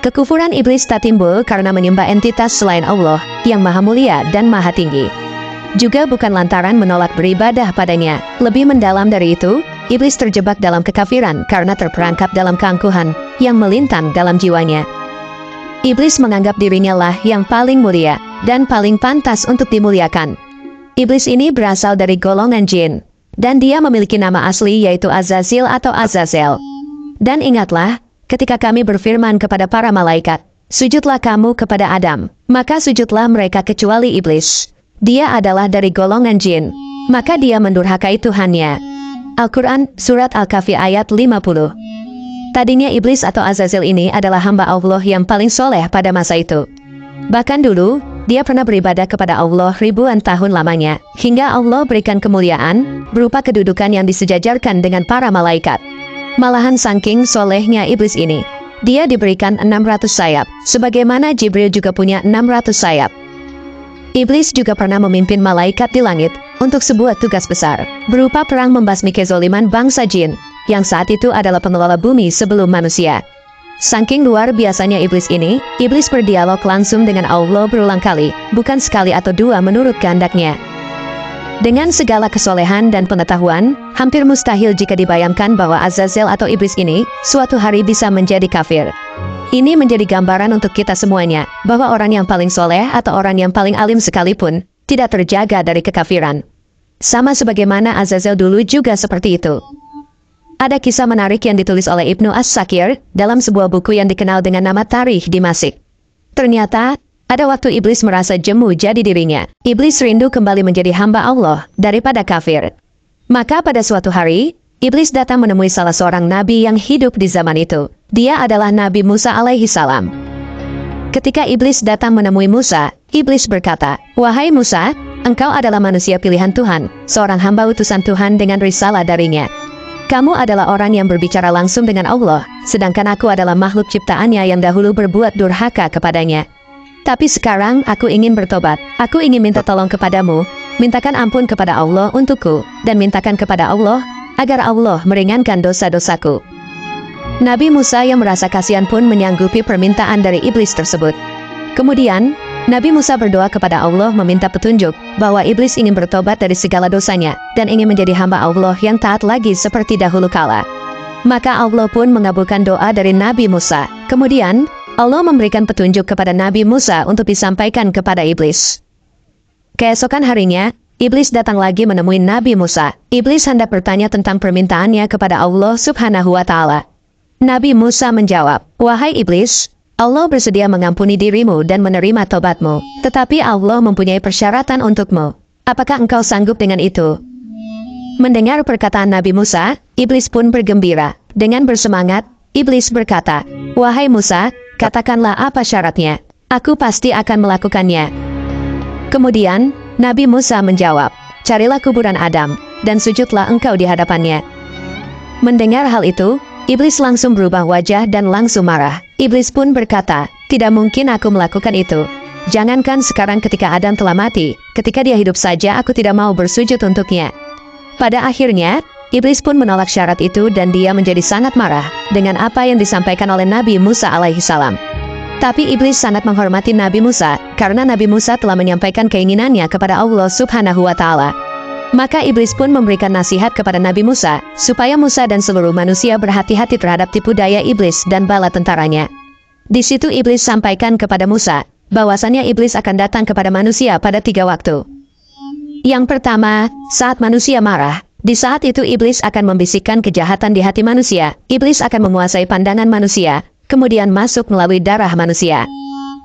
Kekufuran iblis tak timbul karena menyembah entitas selain Allah yang maha mulia dan maha tinggi. Juga bukan lantaran menolak beribadah padanya. Lebih mendalam dari itu, iblis terjebak dalam kekafiran karena terperangkap dalam keangkuhan yang melintang dalam jiwanya. Iblis menganggap dirinya lah yang paling mulia dan paling pantas untuk dimuliakan. Iblis ini berasal dari golongan jin, dan dia memiliki nama asli yaitu Azazil atau Azazel. Dan ingatlah, ketika kami berfirman kepada para malaikat, sujudlah kamu kepada Adam, maka sujudlah mereka kecuali iblis. Dia adalah dari golongan jin, maka dia mendurhakai Tuhannya. Al-Quran, Surat Al-Kahfi ayat 50. Tadinya iblis atau Azazel ini adalah hamba Allah yang paling soleh pada masa itu. Bahkan dulu, dia pernah beribadah kepada Allah ribuan tahun lamanya, hingga Allah berikan kemuliaan, berupa kedudukan yang disejajarkan dengan para malaikat. Malahan saking solehnya iblis ini, dia diberikan 600 sayap, sebagaimana Jibril juga punya 600 sayap. Iblis juga pernah memimpin malaikat di langit untuk sebuah tugas besar, berupa perang membasmi kezoliman bangsa jin, yang saat itu adalah pengelola bumi sebelum manusia. Saking luar biasanya iblis ini, iblis berdialog langsung dengan Allah berulang kali, bukan sekali atau dua menurut kehendaknya. Dengan segala kesolehan dan pengetahuan, hampir mustahil jika dibayangkan bahwa Azazel atau iblis ini suatu hari bisa menjadi kafir. Ini menjadi gambaran untuk kita semuanya, bahwa orang yang paling soleh atau orang yang paling alim sekalipun tidak terjaga dari kekafiran. Sama sebagaimana Azazel dulu juga seperti itu. Ada kisah menarik yang ditulis oleh Ibnu As-Sakir dalam sebuah buku yang dikenal dengan nama Tarikh Dimasyq. Ternyata, ada waktu iblis merasa jemu jadi dirinya. Iblis rindu kembali menjadi hamba Allah daripada kafir. Maka pada suatu hari, iblis datang menemui salah seorang nabi yang hidup di zaman itu. Dia adalah Nabi Musa alaihi salam. Ketika iblis datang menemui Musa, iblis berkata, "Wahai Musa, engkau adalah manusia pilihan Tuhan, seorang hamba utusan Tuhan dengan risalah darinya. Kamu adalah orang yang berbicara langsung dengan Allah, sedangkan aku adalah makhluk ciptaannya yang dahulu berbuat durhaka kepadanya. Tapi sekarang aku ingin bertobat, aku ingin minta tolong kepadamu, mintakan ampun kepada Allah untukku, dan mintakan kepada Allah, agar Allah meringankan dosa-dosaku." Nabi Musa yang merasa kasihan pun menyanggupi permintaan dari iblis tersebut. Kemudian, Nabi Musa berdoa kepada Allah meminta petunjuk, bahwa iblis ingin bertobat dari segala dosanya, dan ingin menjadi hamba Allah yang taat lagi seperti dahulu kala. Maka Allah pun mengabulkan doa dari Nabi Musa. Kemudian, Allah memberikan petunjuk kepada Nabi Musa untuk disampaikan kepada iblis. Keesokan harinya, iblis datang lagi menemui Nabi Musa. Iblis hendak bertanya tentang permintaannya kepada Allah Subhanahu wa Ta'ala. Nabi Musa menjawab, "Wahai iblis, Allah bersedia mengampuni dirimu dan menerima tobatmu, tetapi Allah mempunyai persyaratan untukmu. Apakah engkau sanggup dengan itu?" Mendengar perkataan Nabi Musa, iblis pun bergembira. Dengan bersemangat, iblis berkata, "Wahai Musa, katakanlah apa syaratnya. Aku pasti akan melakukannya." Kemudian, Nabi Musa menjawab, "Carilah kuburan Adam, dan sujudlah engkau di hadapannya." Mendengar hal itu, iblis langsung berubah wajah dan langsung marah. Iblis pun berkata, "Tidak mungkin aku melakukan itu. Jangankan sekarang ketika Adam telah mati, ketika dia hidup saja aku tidak mau bersujud untuknya." Pada akhirnya, iblis pun menolak syarat itu dan dia menjadi sangat marah dengan apa yang disampaikan oleh Nabi Musa alaihi salam. Tapi iblis sangat menghormati Nabi Musa, karena Nabi Musa telah menyampaikan keinginannya kepada Allah Subhanahu wa Ta'ala. Maka iblis pun memberikan nasihat kepada Nabi Musa, supaya Musa dan seluruh manusia berhati-hati terhadap tipu daya iblis dan bala tentaranya. Di situ iblis sampaikan kepada Musa, bahwasannya iblis akan datang kepada manusia pada 3 waktu. Yang pertama, saat manusia marah. Di saat itu iblis akan membisikkan kejahatan di hati manusia. Iblis akan menguasai pandangan manusia, kemudian masuk melalui darah manusia.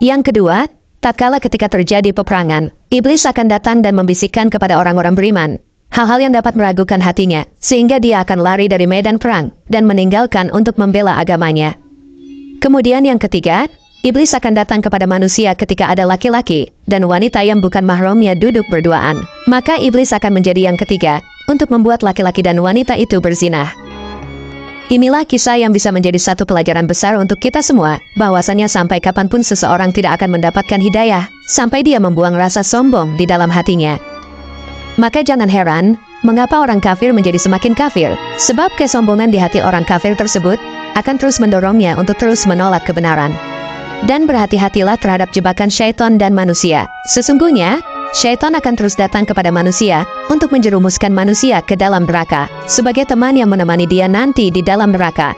Yang kedua, tatkala ketika terjadi peperangan, iblis akan datang dan membisikkan kepada orang-orang beriman hal-hal yang dapat meragukan hatinya, sehingga dia akan lari dari medan perang dan meninggalkan untuk membela agamanya. Kemudian yang ketiga, iblis akan datang kepada manusia ketika ada laki-laki dan wanita yang bukan mahramnya duduk berduaan. Maka iblis akan menjadi yang ketiga untuk membuat laki-laki dan wanita itu berzinah. Inilah kisah yang bisa menjadi satu pelajaran besar untuk kita semua, bahwasannya sampai kapanpun seseorang tidak akan mendapatkan hidayah, sampai dia membuang rasa sombong di dalam hatinya. Maka jangan heran, mengapa orang kafir menjadi semakin kafir, sebab kesombongan di hati orang kafir tersebut akan terus mendorongnya untuk terus menolak kebenaran. Dan berhati-hatilah terhadap jebakan syaitan dan manusia. Sesungguhnya, syaitan akan terus datang kepada manusia untuk menjerumuskan manusia ke dalam neraka, sebagai teman yang menemani dia nanti di dalam neraka.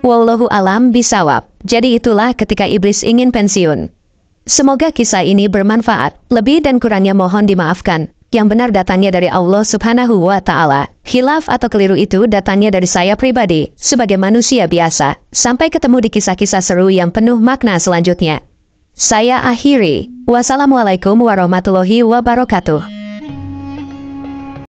Wallahu alam bisawab. Jadi itulah ketika iblis ingin pensiun. Semoga kisah ini bermanfaat. Lebih dan kurangnya mohon dimaafkan. Yang benar datangnya dari Allah Subhanahu wa Ta'ala. Khilaf atau keliru itu datangnya dari saya pribadi, sebagai manusia biasa. Sampai ketemu di kisah-kisah seru yang penuh makna selanjutnya. Saya akhiri. Wassalamualaikum warahmatullahi wabarakatuh.